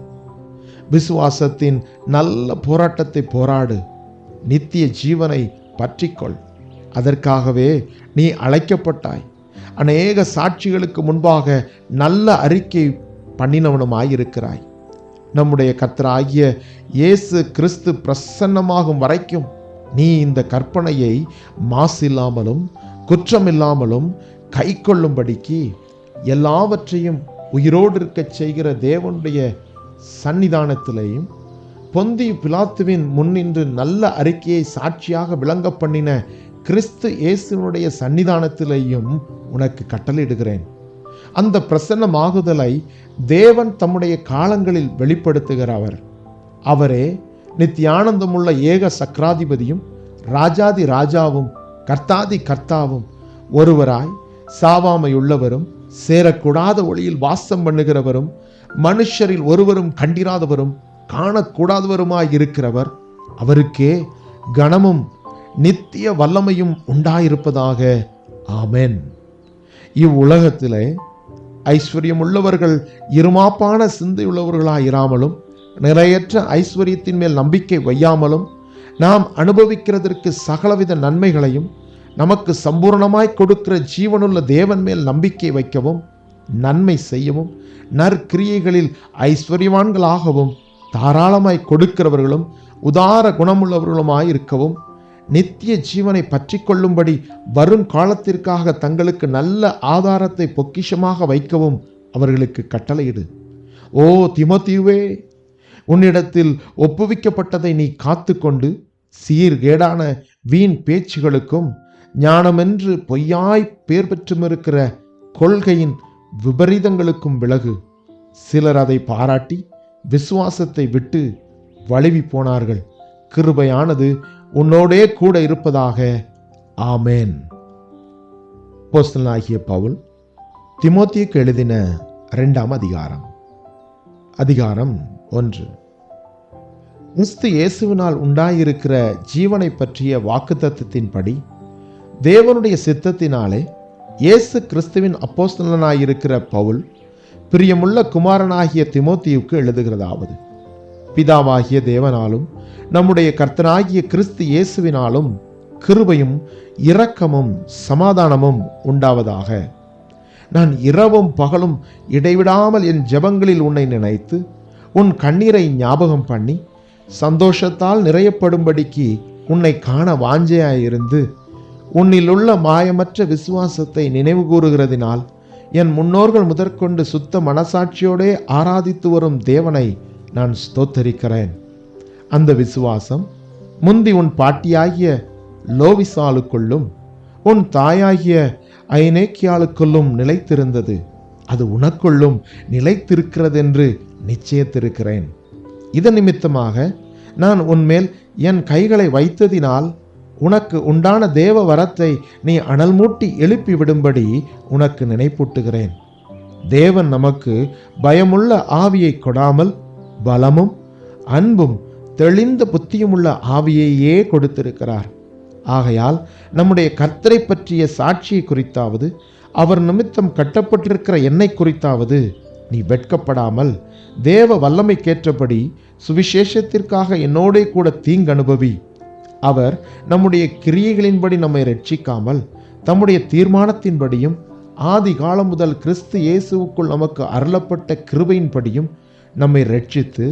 விசுவாசத்தின் நல்ல போராட்டத்தை போராடு. நித்திய ஜீவனை பற்றிக்கொள். அதற்காகவே நீ அழைக்கப்பட்டாய். அநேக சாட்சிகளுக்கு முன்பாக நல்ல அறிக்கை பண்ணினவனுமாயிருக்கிறாய். நம்முடைய கர்த்தராகிய இயேசு கிறிஸ்து பிரசன்னமாகும் வரைக்கும் நீ இந்த கற்பனையை மாசில்லாமலும் குற்றமில்லாமலும் கை கொள்ளும்படிக்கு எல்லாவற்றையும் உயிரோடு இருக்கச் செய்கிற தேவனுடைய சன்னிதானத்திலேயும் பொந்தி பிலாத்துவின் முன்னின்று நல்ல அறிக்கையை சாட்சியாக விளங்க பண்ணின கிறிஸ்து இயேசுனுடைய சன்னிதானத்திலேயும் உனக்கு கட்டளையிடுகிறேன். அந்த பிரசன்னமாகுதலை தேவன் தம்முடைய காலங்களில் வெளிப்படுத்துகிறவர். அவரே நித்தியானந்தமுள்ள ஏக சக்கராதிபதியும் ராஜாதி ராஜாவும் கர்த்தாதி கர்த்தாவும் ஒருவராய் சாவாமையுள்ளவரும் சேரக்கூடாத ஒளியில் வாசம் பண்ணுகிறவரும் மனுஷரில் ஒருவரும் கண்டிராதவரும் காணக்கூடாதவருமாய் இருக்கிறவர். அவருக்கே கனமும் நித்திய வல்லமையும் உண்டாயிருப்பதாக. ஆமென். இவ்வுலகத்திலே ஐஸ்வர்யம் உள்ளவர்கள் இருமாப்பான சிந்தையுள்ளவர்களாயிராமலும் நிறையற்ற ஐஸ்வர்யத்தின் மேல் நம்பிக்கை வையாமலும் நாம் அனுபவிக்கிறதற்கு சகலவித நன்மைகளையும் நமக்கு சம்பூர்ணமாய் கொடுக்கிற ஜீவனுள்ள தேவன் மேல் நம்பிக்கை வைக்கவும் நன்மை செய்யவும் நற்கிரியைகளில் ஐஸ்வர்யவான்களாகவும் தாராளமாய் கொடுக்கிறவர்களும் உதார குணமுள்ளவர்களுமாய் இருக்கவும் நித்திய ஜீவனை பற்றி கொள்ளும்படி வரும் காலத்திற்காக தங்களுக்கு நல்ல ஆதாரத்தை பொக்கிஷமாக வைக்கவும் அவர்களுக்கு கட்டளையிடு. ஓ தீமோத்தேயுவே, உன்னிடத்தில் ஒப்புவிக்கப்பட்டதை நீ காத்து கொண்டு சீர்கேடான வீண் பேச்சுகளுக்கும் ஞானமென்று பொய்யாய் பேர் பெற்றுமிருக்கிற கொள்கையின் விபரீதங்களுக்கும் விலகு. சிலர் அதை பாராட்டி விசுவாசத்தை விட்டு வழுவி போனார்கள். கிருபையானது உன்னோடே கூட இருப்பதாக. ஆமேன். அப்போஸ்தலனாகிய பவுல் தீமோத்தேயுக்கு எழுதின 2ஆம் அதிகாரம் 1. கிறிஸ்து இயேசுவினால் உண்டாயிருக்கிற ஜீவனை பற்றிய வாக்குத்தத்தத்தின்படி தேவனுடைய சித்தத்தினாலே இயேசு கிறிஸ்துவின் அப்போஸ்தலனாயிருக்கிற பவுல் பிரியமுள்ள குமாரனாகிய தீமோத்தேயுக்கு எழுதுகிறதாவது: பிதாவாகிய தேவனாலும் நம்முடைய கர்த்தனாகிய கிறிஸ்து இயேசுவினாலும் கிருபையும் இரக்கமும் சமாதானமும் உண்டாவதாக. நான் இரவும் பகலும் இடைவிடாமல் என் ஜெபங்களில் உன்னை நினைத்து உன் கண்ணீரை ஞாபகம் பண்ணி சந்தோஷத்தால் நிறையப்படும்படிக்கு உன்னை காண வாஞ்சையாயிருந்து உன்னிலுள்ள மாயமற்ற விசுவாசத்தை நினைவு கூறுகிறதினால் என் முன்னோர்கள் முதற்கொண்டு சுத்த மனசாட்சியோடே ஆராதித்து வரும் தேவனை நான் ஸ்தோத்தரிக்கிறேன். அந்த விசுவாசம் முந்தி உன் பாட்டியாகிய லோவிசாலுக்குள்ளும் உன் தாயாகிய ஐனேக்கியாளுக்குள்ளும் நிலைத்திருந்தது. அது உனக்குள்ளும் நிலைத்திருக்கிறதென்று நிச்சயத்திருக்கிறேன். இதன் நிமித்தமாக நான் உன்மேல் என் கைகளை வைத்ததினால் உனக்கு உண்டான தேவ வரத்தை நீ அனல் மூட்டி எழுப்பி விடும்படி உனக்கு நினைப்பூட்டுகிறேன். தேவன் நமக்கு பயமுள்ள ஆவியை கொடாமல் பலமும் அன்பும் தெளிந்த புத்தியுமுள்ள ஆவியையே கொடுத்திருக்கிறார். ஆகையால் நம்முடைய கர்த்தரை பற்றிய சாட்சியை குறித்தாவது அவர் நிமித்தம் கட்டப்பட்டிருக்கிற என்னை குறித்தாவது நீ வெட்கப்படாமல் தேவ வல்லமைக்கேற்றபடி சுவிசேஷத்திற்காக என்னோடே கூட தீங்கு அனுபவி. அவர் நம்முடைய கிரியைகளின்படி நம்மை ரட்சிக்காமல் தம்முடைய தீர்மானத்தின்படியும் ஆதி காலம் முதல் கிறிஸ்து இயேசுவுக்குள் நமக்கு அருளப்பட்ட கிருபையின்படியும் நம்மை ரட்சித்து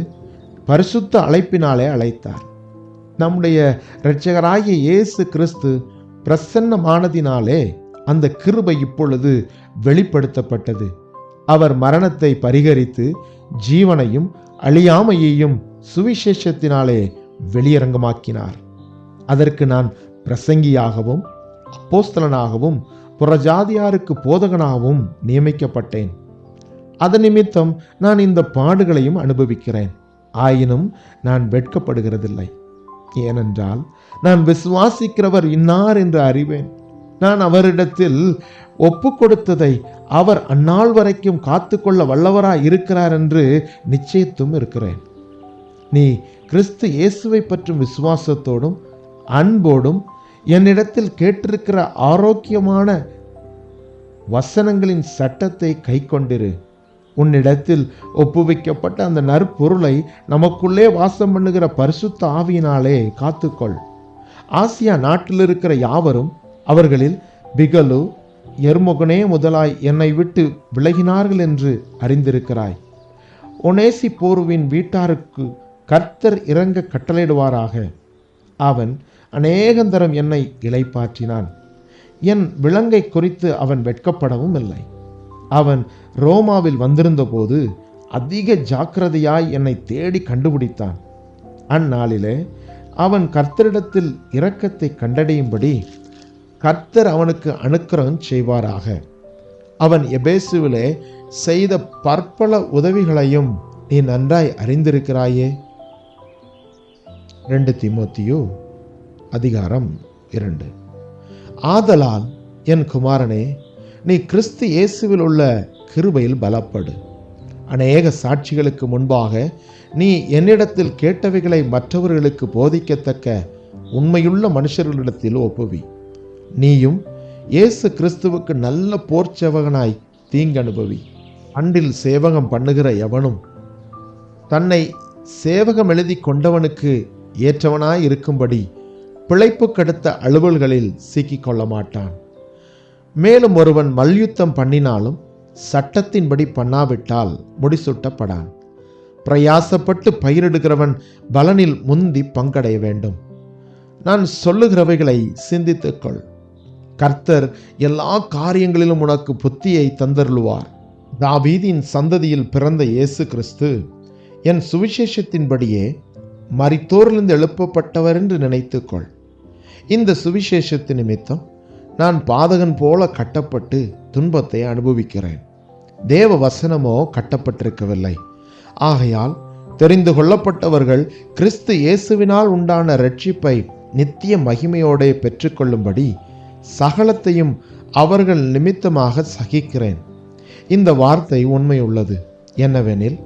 பரிசுத்த அழைப்பினாலே அழைத்தார். நம்முடைய இரட்சகராகிய இயேசு கிறிஸ்து பிரசன்னமானதினாலே அந்த கிருபை இப்பொழுது வெளிப்படுத்தப்பட்டது. அவர் மரணத்தை பரிகரித்து ஜீவனையும் அழியாமையையும் சுவிசேஷத்தினாலே வெளியரங்கமாக்கினார். அதற்கு நான் பிரசங்கியாகவும் அப்போஸ்தலனாகவும் புறஜாதியாருக்கு போதகனாகவும் நியமிக்கப்பட்டேன். அதன் நிமித்தம் நான் இந்த பாடுகளையும் அனுபவிக்கிறேன். ஆயினும் நான் வெட்கப்படுகிறதில்லை. ஏனென்றால் நான் விசுவாசிக்கிறவர் இன்னார் என்று அறிவேன். நான் அவரிடத்தில் ஒப்பு கொடுத்ததை அவர் அந்நாள் வரைக்கும் காத்துக்கொள்ள வல்லவராய் இருக்கிறார் என்று நிச்சயத்தும் இருக்கிறேன். நீ கிறிஸ்து இயேசுவை பற்றும் விசுவாசத்தோடும் அன்போடும் என்னிடத்தில் கேட்டிருக்கிற ஆரோக்கியமான வசனங்களின் சட்டத்தை கை கொண்டிரு. உன்னிடத்தில் ஒப்புவிக்கப்பட்ட அந்த நற்பொருளை நமக்குள்ளே வாசம் பண்ணுகிற பரிசுத்த ஆவியினாலே காத்துக்கொள். ஆசியா நாட்டில் இருக்கிற யாவரும் அவர்களில் பிகலு எர்மொகனே முதலாய் என்னை விட்டு விலகினார்கள் என்று அறிந்திருக்கிறாய். ஒனேசி போருவின் வீட்டாருக்கு கர்த்தர் இறங்க கட்டளையிடுவாராக. அவன் அநேகந்தரம் என்னை இளைப்பாற்றினான். என் விலங்கை குறித்து அவன் வெட்கப்படவும் இல்லை. அவன் ரோமாவில் வந்திருந்த போது அதிக ஜாக்கிரதையாய் என்னை தேடி கண்டுபிடித்தான். அந்நாளிலே அவன் கர்த்தரிடத்தில் இரக்கத்தை கண்டடையும்படி கர்த்தர் அவனுக்கு அனுக்கிரகம் செய்வாராக. அவன் எபேசுவிலே செய்த பற்பல உதவிகளையும் நீ நன்றாய் அறிந்திருக்கிறாயே. 2 தீமோத்தேயு அதிகாரம் 2. ஆதலால் என் குமாரனே, நீ கிறிஸ்து இயேசுவில் உள்ள கிருபையில் பலப்படு. அநேக சாட்சிகளுக்கு முன்பாக நீ என்னிடத்தில் கேட்டவைகளை மற்றவர்களுக்கு போதிக்கத்தக்க உண்மையுள்ள மனுஷர்களிடத்தில் ஒப்புவி. நீயும் இயேசு கிறிஸ்துவுக்கு நல்ல போர்ச்சேவகனாய் தீங்கனுபவி. அன்றில் சேவகம் பண்ணுகிற எவனும் தன்னை சேவகம் எழுதி கொண்டவனுக்கு ஏற்றவனாய் இருக்கும்படி பிழைப்பு கெடுத்த அலுவல்களில் சிக்கிக்கொள்ள மாட்டான். மேலும் ஒருவன் மல்யுத்தம் பண்ணினாலும் சட்டத்தின்படி பண்ணாவிட்டால் முடிசூட்டப்படான். பிரயாசப்பட்டு பயிரிடுகிறவன் பலனில் முந்தி பங்கடைய வேண்டும். நான் சொல்லுகிறவைகளை சிந்தித்துக்கொள். கர்த்தர் எல்லா காரியங்களிலும் உனக்கு புத்தியை தந்தருளுவார். தாவீதின் சந்ததியில் பிறந்த இயேசு கிறிஸ்து என் சுவிசேஷத்தின்படியே மரித்தோரிலிருந்து எழுப்பப்பட்டவர் என்று நினைத்துக்கொள். இந்த சுவிசேஷத்தின் நிமித்தம் நான் பாதகன் போல கட்டப்பட்டு துன்பத்தை அனுபவிக்கிறேன். தேவ வசனமோ கட்டப்பட்டிருக்கவில்லை. ஆகையால் தெரிந்து கொள்ளப்பட்டவர்கள் கிறிஸ்து இயேசுவினால் உண்டான இரட்சிப்பை நித்திய மகிமையோடே பெற்றுக்கொள்ளும்படி சகலத்தையும் அவர்கள் நிமித்தமாக சகிக்கிறேன். இந்த வார்த்தை உண்மையுள்ளது. என்னவெனில்,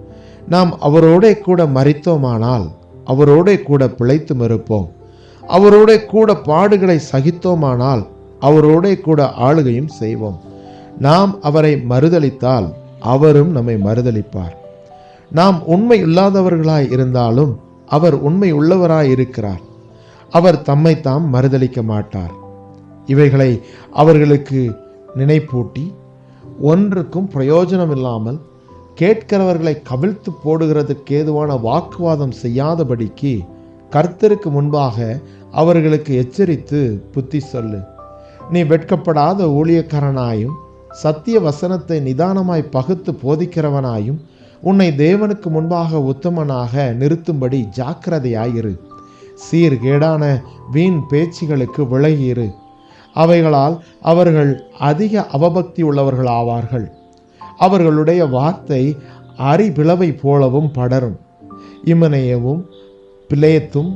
நாம் அவரோடே கூட மரித்தோமானால் அவரோடே கூட பிழைத்தும் இருப்போம். அவரோடே கூட பாடுகளை சகித்தோமானால் அவரோடே கூட ஆளுகையும் செய்வோம். நாம் அவரை மறுதலித்தால் அவரும் நம்மை மறுதலிப்பார். நாம் உண்மை இல்லாதவர்களாய் இருந்தாலும் அவர் உண்மை உள்ளவராய் இருக்கிறார். அவர் தம்மை தாம் மறுதலிக்க மாட்டார். இவைகளை அவர்களுக்கு நினைப்பூட்டி ஒன்றுக்கும் பிரயோஜனம் இல்லாமல் கேட்கிறவர்களை கவிழ்த்து போடுகிறதுக்கு ஏதுவான வாக்குவாதம் செய்யாதபடிக்கு கர்த்தருக்கு முன்பாக அவர்களுக்கு எச்சரித்து புத்தி சொல்லு. நீ வெட்கப்படாத ஊழியக்காரனாயும் சத்திய வசனத்தை நிதானமாய் பகுத்து போதிக்கிறவனாயும் உன்னை தேவனுக்கு முன்பாக உத்தமனாக நிறுத்தும்படி ஜாக்கிரதையாயிரு. சீர்கேடான வீண் பேச்சுகளுக்கு விலகியிரு. அவைகளால் அவர்கள் அதிக அவபக்தி உள்ளவர்கள் ஆவார்கள். அவர்களுடைய வார்த்தை அரிபிளவை போலவும் படரும். இமனேயவும் பிலேத்தும்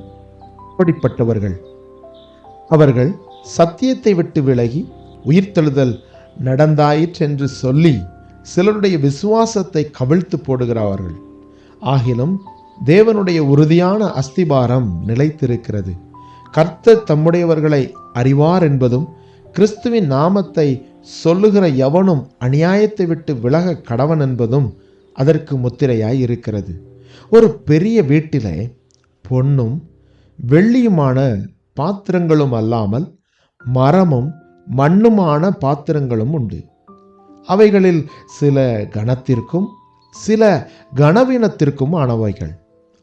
அப்படிப்பட்டவர்கள். அவர்கள் சத்தியத்தை விட்டு விலகி உயிர்த்தெழுதல் நடந்தாயிற்றென்று சொல்லி சிலருடைய விசுவாசத்தை கவிழ்த்து போடுகிறார்கள். ஆகிலும் தேவனுடைய உறுதியான அஸ்திபாரம் நிலைத்திருக்கிறது. கர்த்தர் தம்முடையவர்களை அறிவார் என்பதும் கிறிஸ்துவின் நாமத்தை சொல்லுகிற எவனும் அநியாயத்தை விட்டு விலக கடவன் என்பதும் அதற்கு முத்திரையாய் இருக்கிறது. ஒரு பெரிய வீட்டிலே பொன்னும் வெள்ளியுமான பாத்திரங்களும் அல்லாமல் மரமும் மண்ணுமான பாத்திரங்களும் உண்டு. அவைகளில் சில கனத்திற்கும் சில கனவீனத்திற்கும் ஆனவைகள்.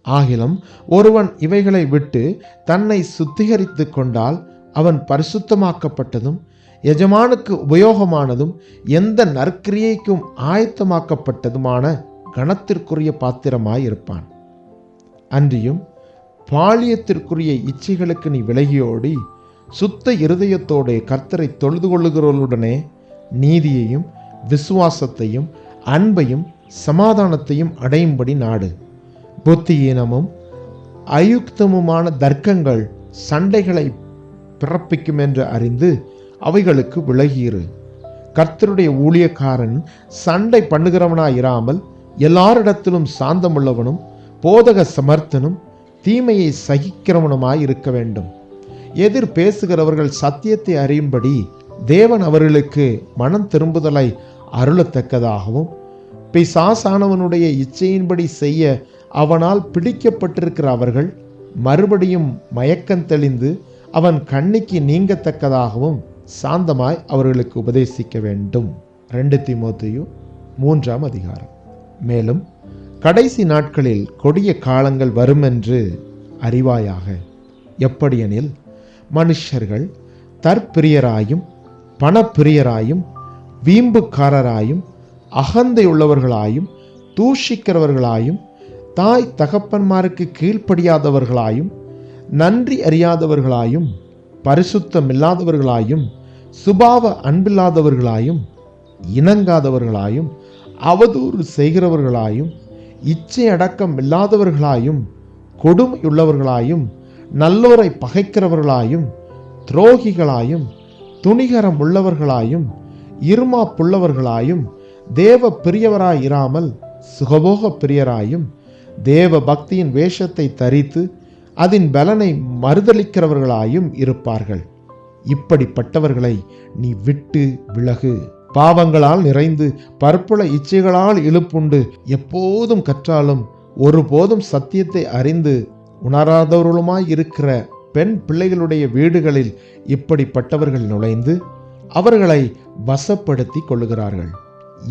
ஆகிலும் ஒருவன் இவைகளை விட்டு தன்னை சுத்திகரித்து கொண்டால் அவன் பரிசுத்தமாக்கப்பட்டதும் எஜமானுக்கு உபயோகமானதும் எந்த நற்கிரியைக்கும் ஆயத்தமாக்கப்பட்டதுமான கனத்திற்குரிய பாத்திரமாயிருப்பான். அன்றியும் பாலியத்திற்குரிய இச்சைகளுக்கு நீ விலகியோடி சுத்த இருதயத்தோடு கர்த்தரை தொழுது கொள்ளுகிறவர்களுடனே நீதியையும் விசுவாசத்தையும் அன்பையும் சமாதானத்தையும் அடையும்படி நாடு. புத்தியீனமும் அயுக்தமுமான தர்க்கங்கள் சண்டைகளை பிறப்பிக்கும் என்று அறிந்து அவைகளுக்கு விலகியிரு. கர்த்தருடைய ஊழியக்காரன் சண்டை பண்ணுகிறவனாயிராமல் எல்லாரிடத்திலும் சாந்தமுள்ளவனும் போதக சமர்த்தனும் தீமையை சகிக்கிறவனுமாய் இருக்க வேண்டும். எதிர் பேசுகிறவர்கள் சத்தியத்தை அறியும்படி தேவன் அவர்களுக்கு மனம் திரும்புதலை அருளத்தக்கதாகவும் பிசாசானவனுடைய இச்சையின்படி செய்ய அவனால் பிடிக்கப்பட்டிருக்கிற அவர்கள் மறுபடியும் மயக்கம் தெளிந்து அவன் கண்ணிக்கு நீங்கத்தக்கதாகவும் சாந்தமாய் அவர்களுக்கு உபதேசிக்க வேண்டும். 2 தீமோத்தேயு 3 அதிகாரம். மேலும் கடைசி நாட்களில் கொடிய காலங்கள் வருமென்று அறிவாயாக. எப்படியெனில், மனுஷர்கள் தற்பிரியராயும் பணப்பிரியராயும் வீம்புக்காரராயும் அகந்தையுள்ளவர்களாயும் தூஷிக்கிறவர்களாயும் தாய் தகப்பன்மாருக்கு கீழ்ப்படியாதவர்களாயும் நன்றி அறியாதவர்களாயும் பரிசுத்தமில்லாதவர்களாயும் சுபாவ அன்பில்லாதவர்களாயும் இணங்காதவர்களாயும் அவதூறு செய்கிறவர்களாயும் இச்சை அடக்கம் இல்லாதவர்களாயும் கொடுமையுள்ளவர்களாயும் நல்லோரை பகைக்கிறவர்களாயும் துரோகிகளாயும் துணிகரம் உள்ளவர்களாயும் இருமாப்புள்ளவர்களாயும் தேவ பிரியவராயிராமல் சுகபோக பிரியராயும் தேவ பக்தியின் வேஷத்தை தரித்து அதன் பலனை மறுதலிக்கிறவர்களாயும் இருப்பார்கள். இப்படிப்பட்டவர்களை நீ விட்டு விலகு. பாவங்களால் நிறைந்து பற்பல இச்சைகளால் இழுப்புண்டு எப்போதும் கற்றாலும் ஒருபோதும் சத்தியத்தை அறிந்து உணராதவர்களுமாய் இருக்கிற பெண் பிள்ளைகளுடைய வீடுகளில் இப்படிப்பட்டவர்கள் நுழைந்து அவர்களை வசப்படுத்தி கொள்ளுகிறார்கள்.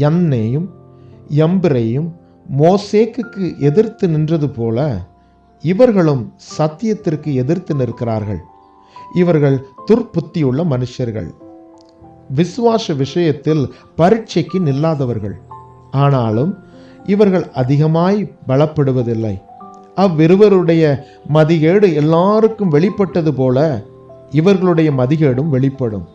யன்னேயும் யம்பிரையும் மோசேக்குக்கு எதிர்த்து நின்றது போல இவர்களும் சத்தியத்திற்கு எதிர்த்து நிற்கிறார்கள். இவர்கள் துர்ப்புத்தியுள்ள மனுஷர்கள், விசுவாச விஷயத்தில் பரீட்சைக்கு நில்லாதவர்கள். ஆனாலும் இவர்கள் அதிகமாய் பலப்படுவதில்லை. அவ்விருவருடைய மதிகேடு எல்லாருக்கும் வெளிப்பட்டது போல இவர்களுடைய மதிகேடும் வெளிப்படும்.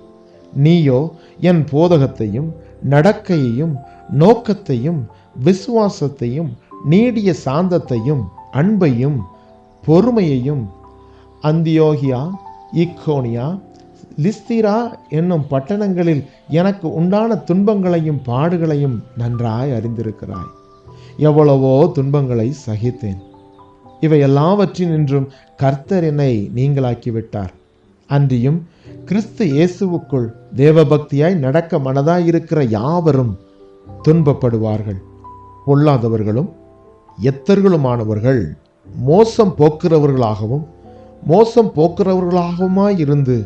நீயோ என் போதகத்தையும் நடக்கையையும் நோக்கத்தையும் விசுவாசத்தையும் நீடிய சாந்தத்தையும் அன்பையும் பொறுமையையும் அந்தியோகியா இக்கோனியா லிஸ்திரா என்னும் பட்டணங்களில் எனக்கு உண்டான துன்பங்களையும் பாடுகளையும் நன்றாய் அறிந்திருக்கிறாய். எவ்வளவோ துன்பங்களை சகித்தேன். இவை எல்லாவற்றினின்றும் கர்த்தர் என்னை நீங்களாக்கிவிட்டார். அன்றியும் கிறிஸ்து இயேசுவுக்குள் தேவபக்தியாய் நடக்க மனதாயிருக்கிற யாவரும் துன்பப்படுவார்கள். பொல்லாதவர்களும் எத்தர்களுமானவர்கள் மோசம் போக்குறவர்களாகவுமாயிருந்து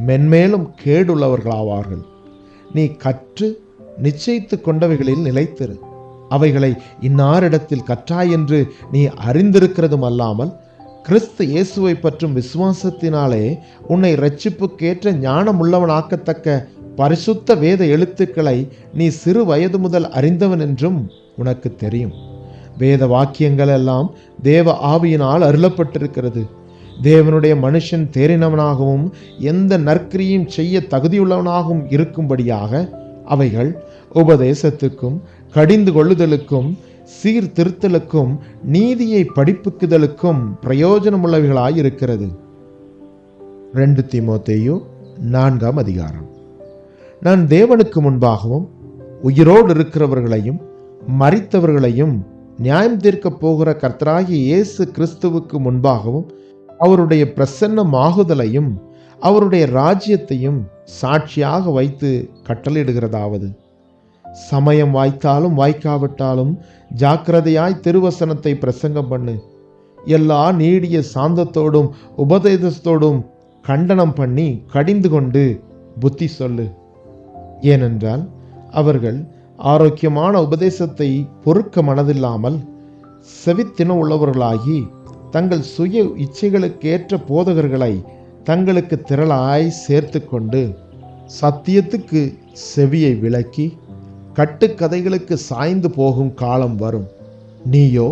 மென்மேலும் கேடுள்ளவர்களாவார்கள். நீ கற்று நிச்சயித்து கொண்டவைகளில் நிலைத்திரு. அவைகளை இன்னாரிடத்தில் கற்றாய் என்று நீ அறிந்திருக்கிறதும் அல்லாமல் கிறிஸ்து இயேசுவை பற்றும் விசுவாசத்தினாலே உன்னை இரட்சிப்புக்கேற்ற ஞானமுள்ளவனாக்கத்தக்க பரிசுத்த வேத எழுத்துக்களை நீ சிறு வயது முதல் அறிந்தவன் என்றும் உனக்கு தெரியும். வேத வாக்கியங்கள் எல்லாம் தேவ ஆவியினால் அருளப்பட்டிருக்கிறது. தேவனுடைய மனுஷன் தேறினவனாகவும் எந்த நற்கிரியும் செய்ய தகுதியுள்ளவனாகவும் இருக்கும்படியாக அவைகள் உபதேசத்துக்கும் கடிந்து கொள்ளுதலுக்கும் சீர்திருத்தலுக்கும் நீதியை படிப்புக்குதலுக்கும் பிரயோஜனமுள்ளவைகளாயிருக்கிறது. 2 தீமோத்தேயு 4ஆம் அதிகாரம். நான் தேவனுக்கு முன்பாகவும் உயிரோடு இருக்கிறவர்களையும் மரித்தவர்களையும் நியாயம் தீர்க்கப் போகிற கர்த்தராகிய இயேசு கிறிஸ்துவுக்கு முன்பாகவும் அவருடைய பிரசன்னமாகுதலையும் அவருடைய ராஜ்யத்தையும் சாட்சியாக வைத்து கட்டளையிடுகிறதாவது, சமயம் வாய்த்தாலும் வாய்க்காவிட்டாலும் ஜாக்கிரதையாய் திருவசனத்தை பிரசங்கம் பண்ணு. எல்லா நீடிய சாந்தத்தோடும் உபதேசத்தோடும் கண்டனம் பண்ணி கடிந்து கொண்டு புத்தி சொல்லு. ஏனென்றால் அவர்கள் ஆரோக்கியமான உபதேசத்தை பொறுக்க மனதில்லாமல் செவித்தின உள்ளவர்களாகி தங்கள் சுய இச்சைகளுக்கேற்ற போதகர்களை தங்களுக்கு திரளாய் சேர்த்து கொண்டு சத்தியத்துக்கு செவியை விலக்கி கட்டுக்கதைகளுக்கு சாய்ந்து போகும் காலம் வரும். நீயோ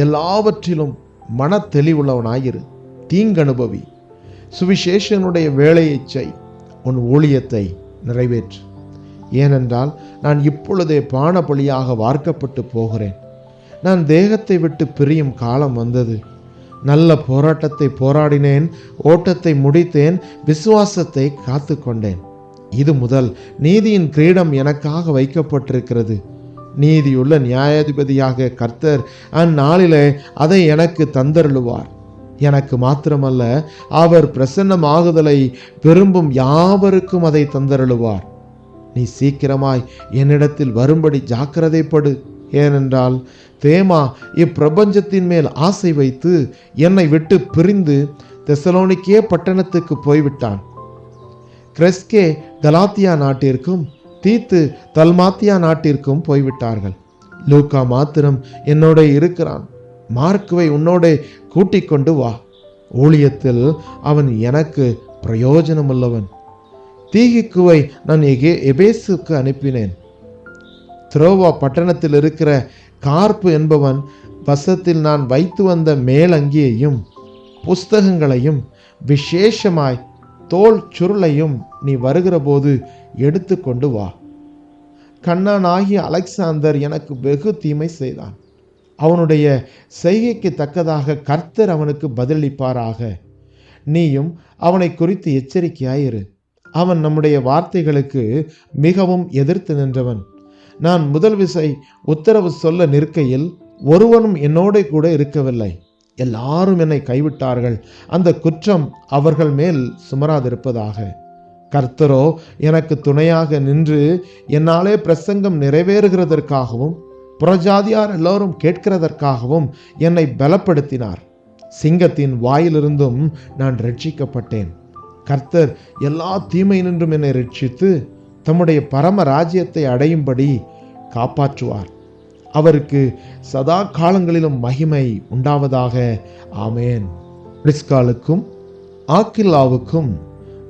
எல்லாவற்றிலும் மன தெளிவுள்ளவனாயிரு, தீங்கனுபவி, சுவிசேஷனுடைய வேலையை செய், உன் ஊழியத்தை நிறைவேற்று. ஏனென்றால் நான் இப்பொழுதே பான பலியாக வார்க்கப்பட்டு போகிறேன். நான் தேகத்தை விட்டு பிரியும் காலம் வந்தது. நல்ல போராட்டத்தை போராடினேன், ஓட்டத்தை முடித்தேன், விசுவாசத்தை காத்து கொண்டேன். இது முதல் நீதியின் கிரீடம் எனக்காக வைக்கப்பட்டிருக்கிறது. நீதியுள்ள நியாயாதிபதியாக கர்த்தர் அந்நாளிலே அதை எனக்கு தந்தருளுவார். எனக்கு மாத்திரமல்ல, அவர் பிரசன்னமாகுதலை விரும்பும் யாவருக்கும் அதை தந்தருளுவார். நீ சீக்கிரமாய் என்னிடத்தில் வரும்படி ஜாக்கிரதைப்படு. ஏனென்றால் தேமா இப்பிரபஞ்சத்தின் மேல் ஆசை வைத்து என்னை விட்டு பிரிந்து தெசலோனிக்கே பட்டணத்துக்கு போய்விட்டான். கிரெஸ்கே கலாத்தியா நாட்டிற்கும் தீத்து தல்மாத்தியா நாட்டிற்கும் போய்விட்டார்கள். லூக்கா மாத்திரம் என்னோட இருக்கிறான். மார்க்குவை உன்னோட கூட்டிக் கொண்டு வா. ஊழியத்தில் அவன் எனக்கு பிரயோஜனமுள்ளவன். தீகிக்குவை நான் எபேசுக்கு அனுப்பினேன். திரோவா பட்டணத்தில் இருக்கிற கார்ப்பு என்பவன் வசத்தில் நான் வைத்து வந்த மேலங்கியையும் புஸ்தகங்களையும் விசேஷமாய் தோல் சுருளையும் நீ வருகிற போது எடுத்து கொண்டு வா. கண்ணான் ஆகிய அலெக்சாந்தர் எனக்கு வெகு தீமை செய்தான். அவனுடைய செய்கைக்கு தக்கதாக கர்த்தர் அவனுக்கு பதிலளிப்பாராக. நீயும் அவனை குறித்து எச்சரிக்கையாயிரு. அவன் நம்முடைய வார்த்தைகளுக்கு மிகவும் எதிர்த்து நின்றவன். நான் முதல் விசை உத்தரவு சொல்ல நிற்கையில் ஒருவனும் என்னோட கூட இருக்கவில்லை. எல்லாரும் என்னை கைவிட்டார்கள். அந்த குற்றம் அவர்கள் மேல் சுமராதிருப்பதாக. கர்த்தரோ எனக்கு துணையாக நின்று என்னாலே பிரசங்கம் நிறைவேறுகிறதற்காகவும் புறஜாதியார் எல்லோரும் கேட்கிறதற்காகவும் என்னை பலப்படுத்தினார். சிங்கத்தின் வாயிலிருந்தும் நான் ரட்சிக்கப்பட்டேன். கர்த்தர் எல்லா தீமை நின்றும் என்னை ரட்சித்து தம்முடைய பரம ராஜ்யத்தை அடையும்படி காப்பாற்றுவார். அவருக்கு சதா காலங்களிலும் மகிமை உண்டாவதாக. ஆமேன். பிரிஸ்காலுக்கும் ஆக்கில்லாவுக்கும்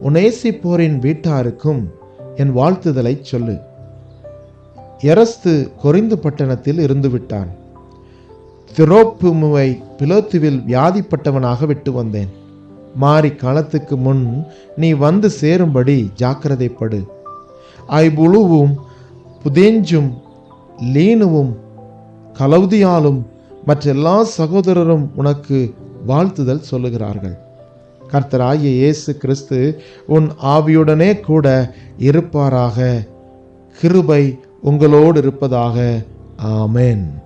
ஒனேசிப்போரின் வீட்டாருக்கும் என் வாழ்த்துதலை சொல்லு. எரஸ்து கொரிந்து பட்டணத்தில் இருந்து விட்டான். திரோப்புமுவை பிலோத்துவில் வியாதிப்பட்டவனாக விட்டு வந்தேன். மாறி காலத்துக்கு முன் நீ வந்து சேரும்படி ஜாக்கிரதைப்படு. ஐபுழுவும் புதேஞ்சும் லீனுவும் கலௌதியாலும் மற்றெல்லா சகோதரரும் உனக்கு வாழ்த்துதல் சொல்லுகிறார்கள். கர்த்தராகிய இயேசு கிறிஸ்து உன் ஆவியுடனே கூட இருப்பாராக. கிருபை உங்களோடு இருப்பதாக. ஆமென்.